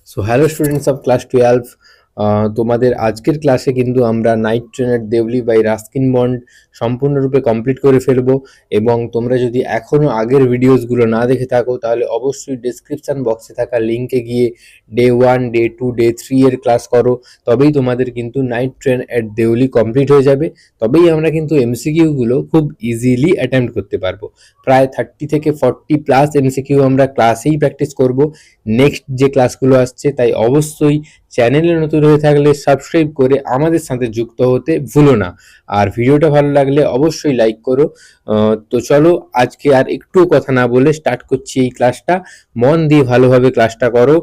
So hello students of class 12, তোমাদের আজকের ক্লাসে কিন্তু আমরা নাইট ট্রেনের দেউলি বাই রাস্কিন বন্ড সম্পূর্ণরূপে কমপ্লিট করে ফেলবো। এবং তোমরা যদি এখনও আগের ভিডিওসগুলো না দেখে থাকো তাহলে অবশ্যই ডেসক্রিপশান বক্সে থাকা লিঙ্কে গিয়ে ডে 1, ডে 2, ডে 3 এর ক্লাস করো। তবেই তোমাদের কিন্তু নাইট ট্রেন এট দেউলি কমপ্লিট হয়ে যাবে। তবেই আমরা কিন্তু এমসিকিউগুলো খুব ইজিলি অ্যাটেম্প্ট করতে পারবো। প্রায় 30 থেকে 40 প্লাস এমসিকিউ আমরা ক্লাসেই প্র্যাকটিস করব নেক্সট যে ক্লাসগুলো আসছে। তাই অবশ্যই চ্যানেলে নতুন হয়ে থাকলে সাবস্ক্রাইব করে আমাদের সাথে যুক্ত হতে ভুলো না। আর ভিডিওটা ভালো লাগলে অবশ্যই লাইক করো। তো চলো আজকে আর একটু কথা না বলে স্টার্ট করছি এই ক্লাসটা। মন দিয়ে ভালোভাবে ক্লাসটা করো।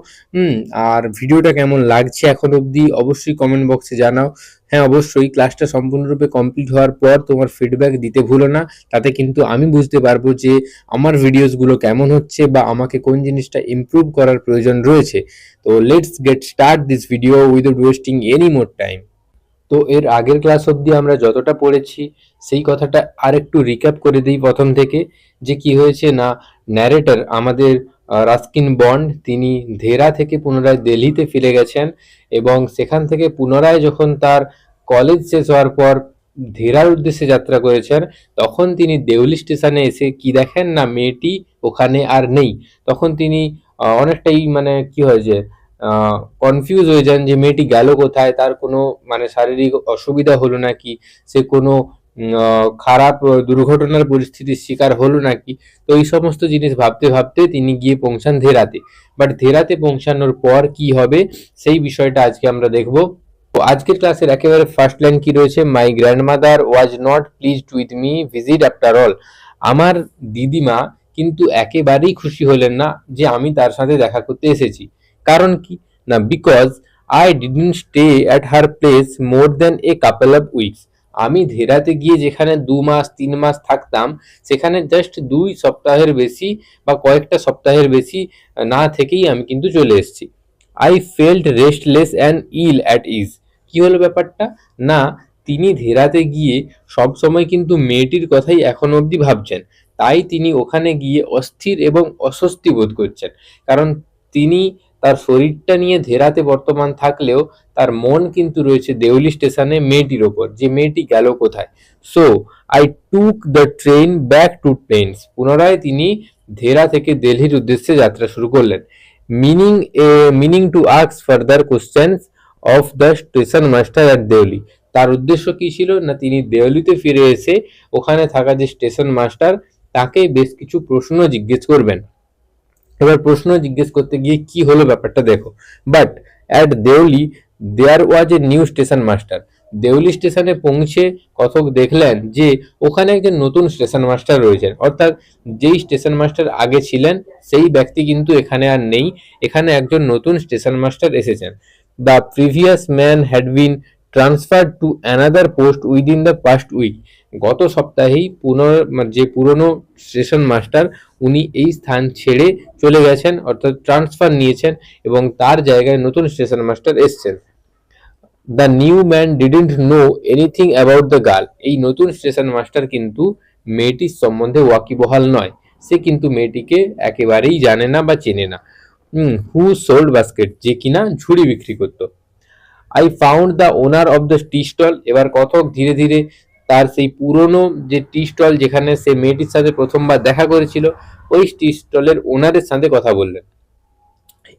আর ভিডিওটা কেমন লাগছে এখন অবধি অবশ্যই কমেন্ট বক্সে জানাও। হ্যাঁ, অবশ্যই ক্লাসটা সম্পূর্ণরূপে কমপ্লিট হওয়ার পর তোমার ফিডব্যাক দিতে ভুলো না। তাতে কিন্তু আমি বুঝতে পারবো যে আমার ভিডিওসগুলো কেমন হচ্ছে বা আমাকে কোন জিনিসটা ইমপ্রুভ করার প্রয়োজন রয়েছে। তো let's get start this video without wasting any more time. তো এর আগের ক্লাস অবধি আমরা যতটা পড়েছি সেই কথাটা আরেকটু রিক্যাপ করে দিই প্রথম থেকে। যে কি হয়েছে না, ন্যারেটর আমাদের রাস্কিন বন্ড তিনি ধেরা থেকে পুনরায় দিল্লিতে ফিরে গেছেন এবং সেখান থেকে পুনরায় যখন তার কলেজ শেষ হওয়ার পর ধেরার উদ্দেশ্যে যাত্রা করেছেন, তখন তিনি দেউলি স্টেশনে এসে কি দেখেন না, মেয়েটি ওখানে আর নেই। তখন তিনি অনেকটাই মানে কি হয় যে কনফিউজ হয়ে যান যে মেয়েটি গেল কোথায়, তার কোনো মানে শারীরিক অসুবিধা হলো নাকি, সে কোনো খারাপ দুর্ঘটনার পরিস্থিতির শিকার হলো নাকি। তো এই সমস্ত জিনিস ভাবতে ভাবতে তিনি গিয়ে পৌঁছান ধেরাতে। বাট ধেরাতে পৌঁছানোর পর কি হবে সেই বিষয়টা আজকে আমরা দেখব। তো আজকের ক্লাসের একেবারে ফার্স্ট লাইন কি রয়েছে, my grandmother was not pleased with me visit after all. আমার দিদিমা কিন্তু একেবারেই খুশি হলেন না যে আমি তার সাথে দেখা করতে এসেছি। কারণ কি না, because I didn't stay at her place more than a couple of weeks. আমি ধেরাতে গিয়ে যেখানে 2 মাস 3 মাস থাকতাম, সেখানে জাস্ট 2 সপ্তাহের বেশি বা কয়েকটা সপ্তাহের বেশি না থেকেই আমি কিন্তু চলে এসেছি। I felt restless and ill at ease. কি হলো ব্যাপারটা না, তিনি ধেরাতে গিয়ে সব সময় কিন্তু মেয়েটির কথাই এখন অবধি ভাবছেন। তাই তিনি ওখানে গিয়ে অস্থির এবং অস্বস্তি বোধ করছেন। কারণ তিনি তার শরীরটা নিয়ে ধেরাতে বর্তমান থাকলেও তার মন কিন্তু রয়েছে দেউলি স্টেশনে মেয়েটির ওপর, যে মেয়েটি গেল কোথায়। So I took the train back to plains. পুনরায় তিনি ধেরা থেকে দিল্লির উদ্দেশ্যে যাত্রা শুরু করলেন। Meaning meaning to ask further questions of the station master at Deoli. তার উদ্দেশ্য কি ছিল না, তিনি দেউলিতে ফিরে এসে ওখানে থাকা যে স্টেশন মাস্টার তাকে বেশ কিছু প্রশ্ন জিজ্ঞেস করবেন। এবার প্রশ্ন জিজ্ঞেস করতে গিয়ে কি হলো ব্যাপারটা দেখো। But at Deoli there was a new station master. Deoli স্টেশনে পৌঁছে কথক দেখলেন যে ওখানে একজন নতুন স্টেশন মাস্টার রয়েছেন, অর্থাৎ যেই স্টেশন মাস্টার আগে ছিলেন সেই ব্যক্তি কিন্তু এখানে আর নেই। এখানে একজন নতুন স্টেশন মাস্টার এসেছেন। The previous man had been transferred to another post within the past week. গত সপ্তাহেই যে পুরনো স্টেশন মাস্টার উনি এই স্থান ছেড়ে চলে গেছেন, অর্থাৎ ট্রান্সফার নিয়েছেন এবং তার জায়গায় নতুন স্টেশন মাস্টার এসছেন। The new man didn't know anything about the girl. এই নতুন স্টেশন মাস্টার কিন্তু মেয়েটির সম্বন্ধে ওয়াকিবহাল নয়, সে কিন্তু মেয়েটিকে একেবারেই জানে না বা চেনে না। হু সোল্ড বাস্কেট, যে কিনা ঝুড়ি বিক্রি করতো। I found the owner of the tea stall. এবার কথক ধীরে ধীরে তার সেই পুরনো যে টি স্টল যেখানে সে মেয়েটির সাথে প্রথমবার দেখা করেছিল, ওই টি স্টলের ওনারের সাথে কথা বললেন।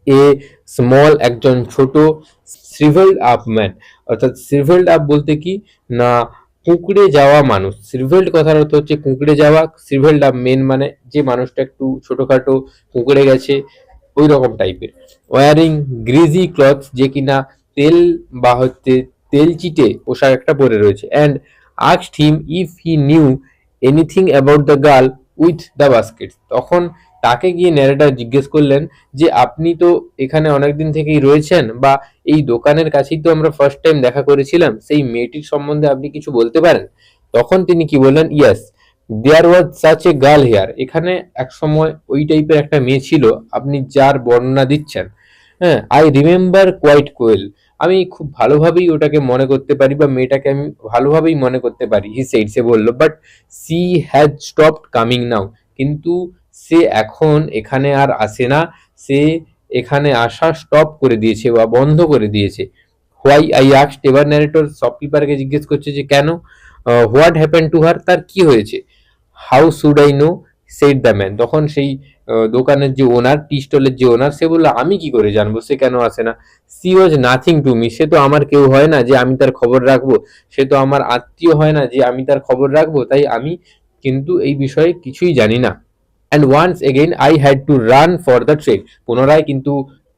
এ স্মল, একজন ছোট, শ্রিভেলড আপ ম্যান। অর্থাৎ শ্রিভেলড আপ বলতে কি না, কুঁকড়ে যাওয়া মানুষ। শ্রিভেলড কথার অর্থ হচ্ছে কুঁকড়ে যাওয়া, শ্রিভেলড আপ মেন মানে যে মানুষটা একটু ছোটখাটো কুঁকড়ে গেছে ওই রকম টাইপের। ওয়ারিং গ্রিজি ক্লথ, যে কিনা তেল বা হচ্ছে তেল চিটে পোশাক একটা পরে রয়েছে। And asked him if he knew anything about the girl with the basket. তখন তাকে গিয়ে ন্যারেটার জিজ্ঞেস করলেন যে আপনি তো এখানে অনেকদিন থেকেই রয়েছেন বা এই দোকানের কাছেই তো আমরা ফার্স্ট টাইম দেখা করেছিলাম, সেই মেয়েটির সম্বন্ধে আপনি কিছু বলতে পারেন? তখন তিনি কি বললেন, yes there was such a girl here. এখানে এক সময় ওই টাইপের একটা মেয়ে ছিল আপনি যার বর্ণনা দিচ্ছেন। হ্যাঁ, আই রিমেম্বার কোয়াইট ওয়েল। আমি খুব ভালোভাবেই ওটাকে মনে করতে পারি বা মেয়েটাকে আমি ভালোভাবেই মনে করতে পারি। হি সেইড, সে বলল, but she has stopped coming now. কিন্তু সে এখন এখানে আর আসে না। সে এখানে আসা স্টপ করে দিয়েছে বা বন্ধ করে দিয়েছে। হোয়াই আই আস্কড, এবার ন্যারেটর শপকিপারকে জিজ্ঞেস করছে যে কেন, হোয়াট হ্যাপেন টু হার, তার কি হয়েছে। How should I know, said the man, তখন সেই দোকানের যে ওনার, টি স্টলের যে ওনার, সে বললো আমি কি করে জানবো সে কেন আসে না। She was nothing to me, সে তো আমার কেউ হয় না যে আমি তার খবর রাখবো, সে তো আমার আত্মীয় হয় না যে আমি তার খবর রাখবো, তাই আমি কিন্তু এই বিষয়ে কিছুই জানি না। And once again I had to run for the train, পুনরায় কিন্তু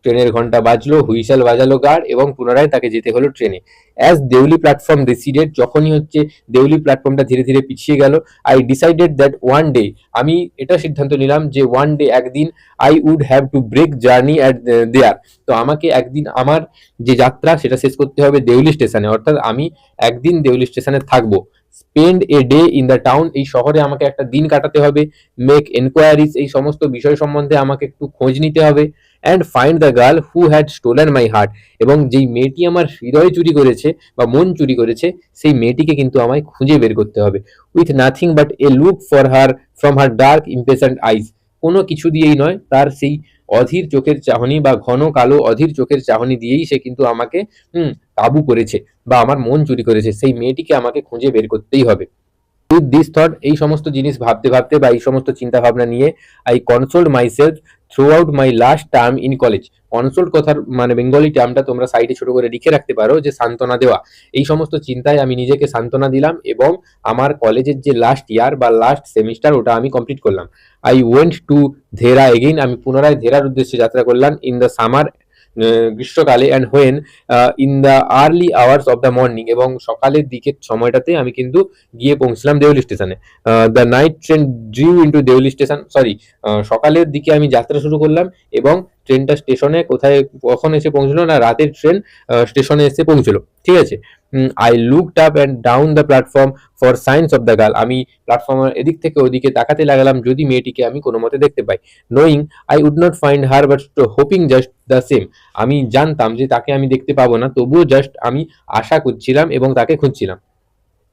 ট্রেনের ঘন্টা বাজলো, হুইসেল বাজালো গার্ড, এবং পুনরায় তাকে যেতে হলো ট্রেনে। অ্যাজ দেউলি প্ল্যাটফর্ম রিসিডেড, যখনই হচ্ছে দেউলি প্ল্যাটফর্মটা ধীরে ধীরে পিছিয়ে গেল, I decided that one day, আমি এটা সিদ্ধান্ত নিলাম যে ওয়ান ডে, একদিন, I would have to break journey at there, তো আমাকে একদিন আমার যে যাত্রা সেটা শেষ করতে হবে দেউলি স্টেশনে, অর্থাৎ আমি একদিন দেউলি স্টেশনে থাকবো। Spend a day in the town, এই শহরে আমাকে একটা দিন কাটাতে হবে। মেক এনকোয়ারিজ, এই সমস্ত বিষয় সম্বন্ধে আমাকে একটু খোঁজ নিতে হবে। And find the girl who had stolen my heart, এবং যেই মেয়েটি আমার হৃদয় চুরি করেছে বা মন চুরি করেছে, সেই মেয়েটিকে কিন্তু আমায় খুঁজে বের করতে হবে। With nothing but a look for her from her dark impatient eyes, কোনো কিছু দিয়েই নয়, তার সেই অধীর চোখের চাহনি বা ঘন কালো অধীর চোখের চাহনি দিয়েই সে কিন্তু আমাকে কাবু করেছে বা আমার মন চুরি করেছে, সেই মেয়েটিকে আমাকে খুঁজে বের করতেই হবে। উইথ দিস থট, এই সমস্ত জিনিস ভাবতে ভাবতে বা এই সমস্ত চিন্তা ভাবনা নিয়ে, I কনসোল্ড myself through out my last term in college. কনসোল্ড কথার মানে বেঙ্গলি টার্মটা তোমরা সাইডে ছোট করে লিখে রাখতে পারো, যে সান্ত্বনা দেওয়া। এই সমস্ত চিন্তায় আমি নিজেকে সান্ত্বনা দিলাম এবং আমার কলেজের যে লাস্ট ইয়ার বা লাস্ট সেমিস্টার, ওটা আমি কমপ্লিট করলাম। আই ওয়েন্ট টু ধেরা এগেইন, আমি পুনরায় ধেরার উদ্দেশ্যে যাত্রা করলাম। ইন দ্য সামার, গ্রীষ্মকালে। And when in the early hours of the morning, এবং সকালের দিকের সময়টাতে আমি কিন্তু গিয়ে পৌঁছলাম দেউলি স্টেশনে। The night train drew into Deoli station, sorry, সকালের দিকে আমি যাত্রা শুরু করলাম এবং ট্রেনটা স্টেশনে কোথায় কখন এসে পৌঁছলো না, রাতের ট্রেন স্টেশনে এসে পৌঁছলো, ঠিক আছে। I looked up and down the platform for signs of the girl, আমি প্ল্যাটফর্মের এদিক থেকে ওদিকে তাকাতে লাগলাম যদি মেয়েটিকে আমি কোনো মতে দেখতে পাই। Knowing I would not find her but hoping just the same, আমি জানতাম যে তাকে আমি দেখতে পাবো না, তবুও জাস্ট আমি আশা করছিলাম এবং তাকে খুঁজছিলাম।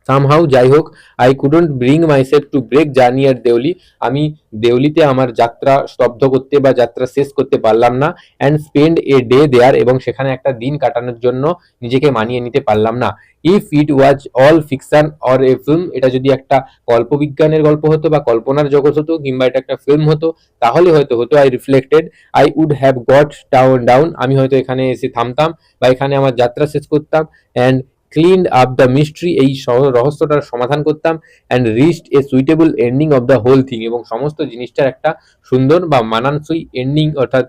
সামহাউ, যাই হোক, I couldn't bring myself to break journey at Deoli, আমি দেউলিতে আমার যাত্রা স্তব্ধ করতে বা যাত্রা শেষ করতে পারলাম না। And spend a day there, এবং সেখানে একটা দিন কাটানোর জন্য নিজেকে মানিয়ে নিতে পারলাম না। If it was all fiction or a film, এটা যদি একটা কল্পবিজ্ঞানের গল্প হতো বা কল্পনার জগৎ হতো, কিংবা এটা একটা ফিল্ম হতো, তাহলে হয়তো হতো I reflected, I would have got down, আমি হয়তো এখানে এসে থামতাম বা এখানে আমার যাত্রা শেষ করতাম। And cleaned up the mystery, এই রহস্যটার সমাধান করতাম। And reached a suitable ending of the whole thing, এবং সমস্ত জিনিসটার একটা সুন্দর বা মানানসই এন্ডিং অর্থাৎ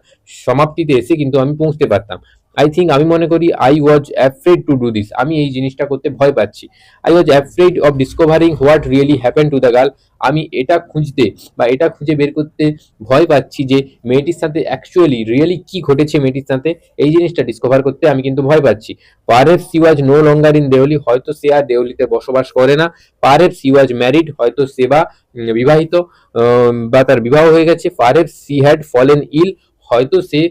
সমাপ্তিতে এসে কিন্তু আমি পৌঁছতে পারতাম। আই থিঙ্ক, আমি মনে করি, I was afraid to do this, আমি এই জিনিসটা করতে ভয় পাচ্ছি। I was afraid of discovering what really happen to the girl, আমি এটা খুঁজতে বা এটা খুঁজে বের করতে ভয় পাচ্ছি যে মেয়েটির সাথে অ্যাকচুয়ালি রিয়েলি কি ঘটেছে মেয়েটির সাথে, এই জিনিসটা ডিসকভার করতে আমি কিন্তু ভয় পাচ্ছি। Perhaps he was no longer in Deoli, হয়তো সে আর দেউলিতে বসবাস করে না। পারহেপস হি ওয়াজ ম্যারিড, হয়তো সে বা বিবাহিত বা তার বিবাহ হয়ে গেছে। পারহেপস হি হ্যাড ফলেন ইল, হয়তো সে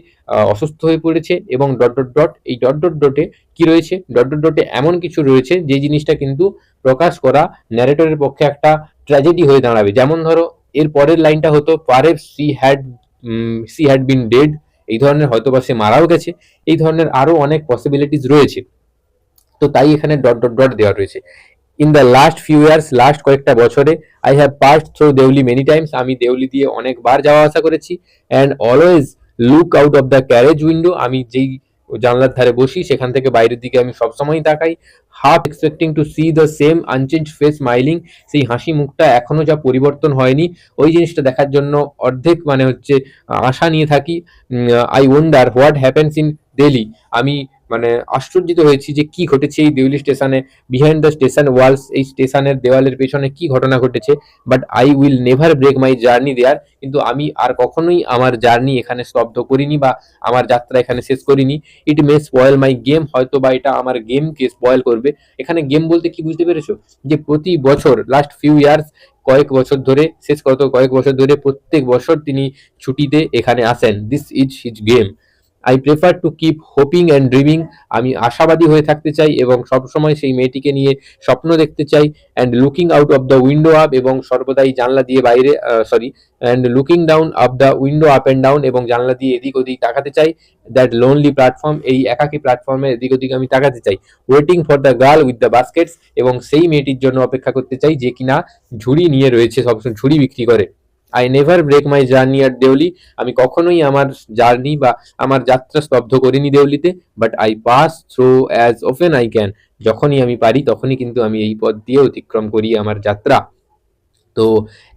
অসুস্থ হয়ে পড়েছে। এবং ডট ডট ডট, এই ডট ডট ডটে কি রয়েছে, ডট ডট ডটে এমন কিছু রয়েছে যে জিনিসটা কিন্তু প্রকাশ করা ন্যারেটরের পক্ষে একটা ট্র্যাজেডি হয়ে দাঁড়াবে। যেমন ধরো, এর পরের লাইনটা হতো পারহেপস সি হ্যাড বিন ডেড, এই ধরনের, হয়তো বা সে মারাও গেছে, এই ধরনের আরো অনেক পসিবিলিটিস রয়েছে। তো তাই এখানে ডট ডট ডট দেওয়া রয়েছে। In the last few years, last কয়েকটা বছরে, I have passed through Deoli many times, আমি দেউলি দিয়ে অনেকবার যাওয়া আসা করেছি। And always look out of the carriage window, আমি যেই জানলার ধারে বসি সেখান থেকে বাইরের দিকে আমি সবসময় তাকাই। Half expecting to see the same unchanged face smiling, সেই হাসি মুখটা এখনো যা পরিবর্তন হয়নি, ওই জিনিসটা দেখার জন্য অর্ধেক মানে হচ্ছে আশা নিয়ে থাকি। I wonder what happens in Delhi, আমি মানে আশ্চর্যিত হয়েছি যে কি ঘটেছে এই দেউলি স্টেশনে, বিহাইন্ড দ্য স্টেশন ওয়ালস, এই স্টেশনের দেওয়ালের পেছনে কি ঘটনা ঘটেছে। But I will never break my journey there, কিন্তু আমি আর কখনোই আমার জার্নি এখানে স্তব্ধ করিনি বা আমার যাত্রা এখানে শেষ করিনি। ইট মে স্পয়েল মাই গেম, হয়তো বা এটা আমার গেমকে স্পয়েল করবে। এখানে গেম বলতে কি বুঝতে পেরেছো, যে প্রতি বছর লাস্ট ফিউ ইয়ার্স, কয়েক বছর ধরে, শেষ কয়েক বছর ধরে প্রত্যেক বছর তিনি ছুটিতে এখানে আসেন। This is his game. I prefer to keep hoping and dreaming. আমি আশাবাদী হয়ে থাকতে চাই এবং সবসময় সেই মেয়েটিকে নিয়ে স্বপ্ন দেখতে চাই। And looking out of the window up, এবং সর্বদাই জানলা দিয়ে বাইরে and looking down up the window up and down, এবং জানলা দিয়ে এদিক ওদিক তাকাতে চাই। দ্যাট লোনলি প্ল্যাটফর্ম, এই একাকী প্ল্যাটফর্মে এদিক ওদিক আমি তাকাতে চাই। Waiting for the girl with the baskets, এবং সেই মেয়েটির জন্য অপেক্ষা করতে চাই যে কিনা ঝুড়ি নিয়ে রয়েছে, সবসময় ঝুড়ি বিক্রি করে। I never break my journey at Deoli, আমি কখনোই আমার জার্নি বা আমার যাত্রা স্তব্ধ করিনি দেউলিতে। But I pass through as often I can, যখনই আমি পারি তখনই কিন্তু আমি এই পথ দিয়ে অতিক্রম করি আমার যাত্রা। তো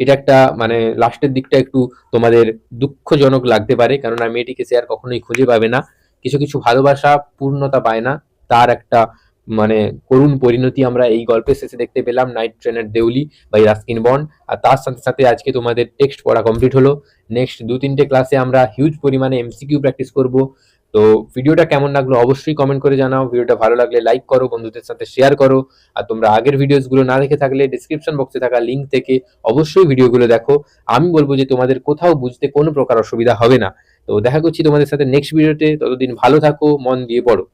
এটা একটা মানে লাস্টের দিকটা একটু তোমাদের দুঃখজনক লাগতে পারে, কেননা মেয়েটিকে সে আর কখনোই খুঁজে পাবে না। কিছু কিছু ভালোবাসা পূর্ণতা পায় না, তার একটা মানে করুণ পরিণতি আমরা এই গল্পের শেষে দেখতে পেলাম নাইট ট্রেনের দেউলি বাই রাস্কিন বন্ড। আর তার সাথে সাথে আজকে তোমাদের টেক্সট পড়া কমপ্লিট হলো। নেক্সট 2-3টে ক্লাসে আমরা হিউজ পরিমাণে এমসিকিউ প্র্যাকটিস করব। তো ভিডিওটা কেমন লাগলো অবশ্যই কমেন্ট করে জানাও। ভিডিওটা ভালো লাগলে লাইক করো, বন্ধুদের সাথে শেয়ার করো। আর তোমরা আগের ভিডিওসগুলো না দেখে থাকলে ডিসক্রিপশন বক্সে থাকা লিঙ্ক থেকে অবশ্যই ভিডিওগুলো দেখো। আমি বলবো যে তোমাদের কোথাও বুঝতে কোনো প্রকার অসুবিধা হবে না। তো দেখা করছি তোমাদের সাথে নেক্সট ভিডিওতে, ততদিন ভালো থাকো, মন দিয়ে পড়ো।